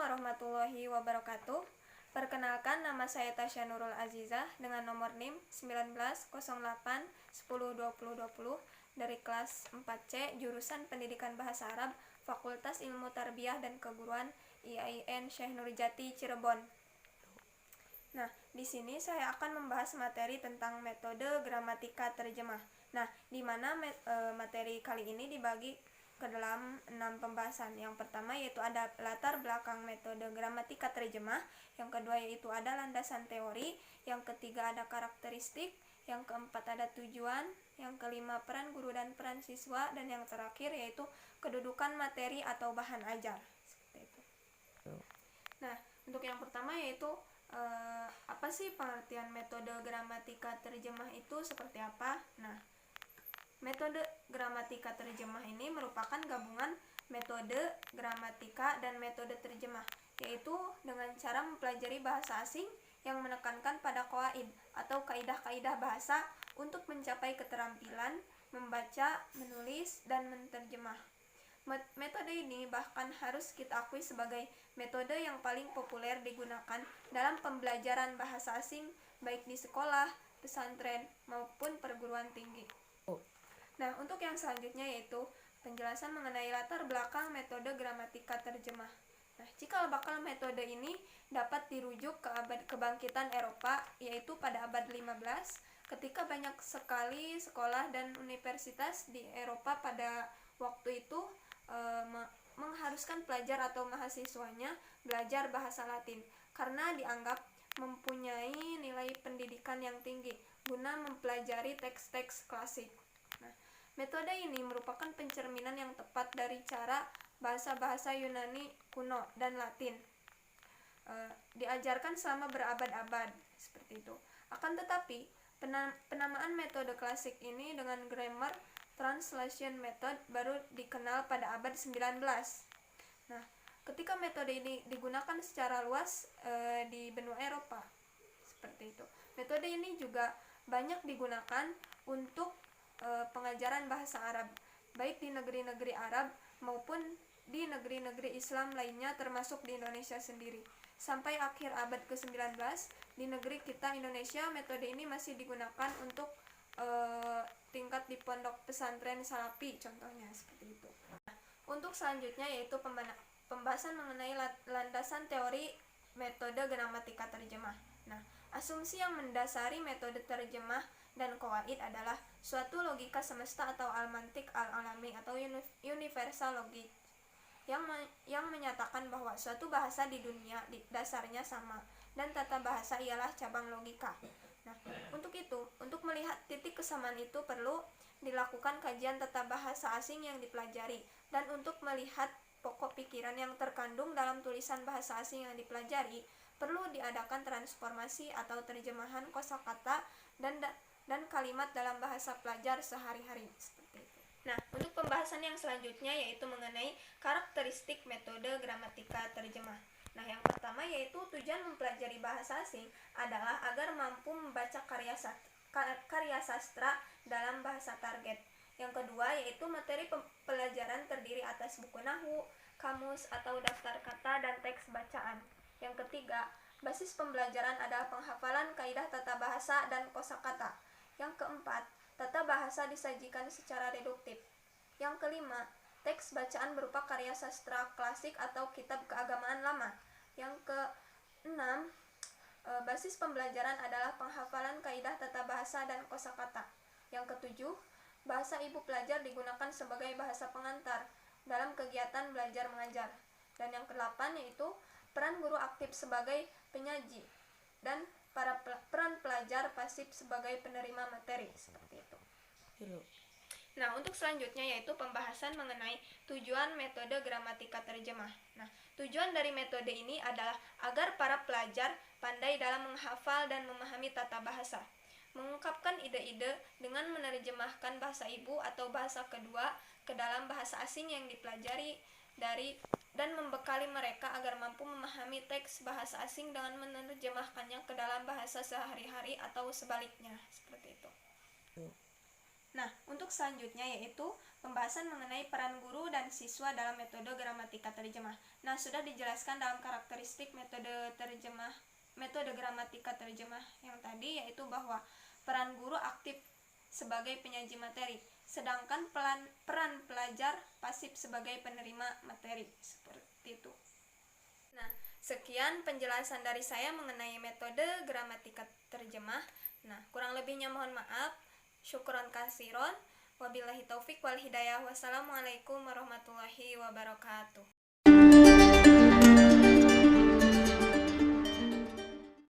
warahmatullahi wabarakatuh. Perkenalkan, nama saya Tasya Nurul Azizah dengan nomor NIM 1908102020 dari kelas 4C jurusan Pendidikan Bahasa Arab, Fakultas Ilmu Tarbiyah dan Keguruan IAIN Syekh Nurjati Cirebon. Nah, di sini saya akan membahas materi tentang metode gramatika terjemah. Nah, di mana materi kali ini dibagi ke dalam 6 pembahasan. Yang pertama yaitu ada latar belakang metode gramatika terjemah, yang kedua yaitu ada landasan teori, yang ketiga ada karakteristik, yang keempat ada tujuan, yang kelima peran guru dan peran siswa, dan yang terakhir yaitu kedudukan materi atau bahan ajar. Seperti itu. Nah, untuk yang pertama yaitu apa sih pengertian metode gramatika terjemah itu seperti apa? Nah, metode gramatika terjemah ini merupakan gabungan metode gramatika dan metode terjemah, yaitu dengan cara mempelajari bahasa asing yang menekankan pada qawaid atau kaidah-kaidah bahasa untuk mencapai keterampilan membaca, menulis, dan menerjemah. Metode ini bahkan harus kita akui sebagai metode yang paling populer digunakan dalam pembelajaran bahasa asing baik di sekolah, pesantren, maupun perguruan tinggi. Nah, untuk yang selanjutnya yaitu penjelasan mengenai latar belakang metode gramatika terjemah. Nah, cikal bakal metode ini dapat dirujuk ke abad kebangkitan Eropa, yaitu pada abad 15, ketika banyak sekali sekolah dan universitas di Eropa pada waktu itu mengharuskan pelajar atau mahasiswanya belajar bahasa Latin karena dianggap mempunyai nilai pendidikan yang tinggi guna mempelajari teks-teks klasik. Nah, metode ini merupakan pencerminan yang tepat dari cara bahasa-bahasa Yunani kuno dan Latin diajarkan selama berabad-abad seperti itu. Akan tetapi, penamaan metode klasik ini dengan grammar translation method baru dikenal pada abad 19. Nah, ketika metode ini digunakan secara luas di benua Eropa seperti itu. Metode ini juga banyak digunakan untuk pengajaran bahasa Arab, baik di negeri-negeri Arab maupun di negeri-negeri Islam lainnya termasuk di Indonesia sendiri. Sampai akhir abad ke-19 di negeri kita Indonesia, metode ini masih digunakan untuk tingkat di pondok pesantren salafi contohnya seperti itu. Nah, untuk selanjutnya yaitu pembahasan mengenai landasan teori metode gramatika terjemah. Nah, asumsi yang mendasari metode terjemah dan qawaid adalah suatu logika semesta atau al-mantik al-alami atau universal logic yang menyatakan bahwa suatu bahasa di dunia dasarnya sama dan tata bahasa ialah cabang logika. Nah, untuk melihat titik kesamaan itu perlu dilakukan kajian tata bahasa asing yang dipelajari, dan untuk melihat pokok pikiran yang terkandung dalam tulisan bahasa asing yang dipelajari, perlu diadakan transformasi atau terjemahan kosakata dan kalimat dalam bahasa pelajar sehari-hari seperti itu. Nah, untuk pembahasan yang selanjutnya yaitu mengenai karakteristik metode gramatika terjemah. Nah, yang pertama yaitu tujuan mempelajari bahasa asing adalah agar mampu membaca karya sastra dalam bahasa target. Yang kedua yaitu materi pelajaran terdiri atas buku nahwu, kamus atau daftar kata dan teks bacaan. Yang ketiga, basis pembelajaran adalah penghafalan kaidah tata bahasa dan kosakata. Yang keempat, tata bahasa disajikan secara reduktif. Yang kelima, teks bacaan berupa karya sastra klasik atau kitab keagamaan lama. Yang keenam, basis pembelajaran adalah penghafalan kaidah tata bahasa dan kosakata. Yang ketujuh, bahasa ibu pelajar digunakan sebagai bahasa pengantar dalam kegiatan belajar mengajar. Dan yang kedelapan yaitu peran guru aktif sebagai penyaji dan peran pelajar pasif sebagai penerima materi seperti itu. Nah, untuk selanjutnya yaitu pembahasan mengenai tujuan metode gramatika terjemah. Nah, tujuan dari metode ini adalah agar para pelajar pandai dalam menghafal dan memahami tata bahasa, mengungkapkan ide-ide dengan menerjemahkan bahasa ibu atau bahasa kedua ke dalam bahasa asing yang dipelajari dan membekali mereka agar mampu memahami teks bahasa asing dengan menerjemahkannya ke dalam bahasa sehari-hari atau sebaliknya seperti itu. Nah, untuk untuk selanjutnya yaitu pembahasan mengenai peran guru dan siswa dalam metode gramatika terjemah. Nah, sudah dijelaskan dalam karakteristik metode gramatika terjemah yang tadi, yaitu bahwa peran guru aktif sebagai penyaji materi, sedangkan peran pelajar pasif sebagai penerima materi. Seperti itu. Nah, sekian penjelasan dari saya mengenai metode gramatika terjemah. Nah, kurang lebihnya mohon maaf. Syukron kasiron. Wabillahi taufik wal hidayah. Wassalamualaikum warahmatullahi wabarakatuh.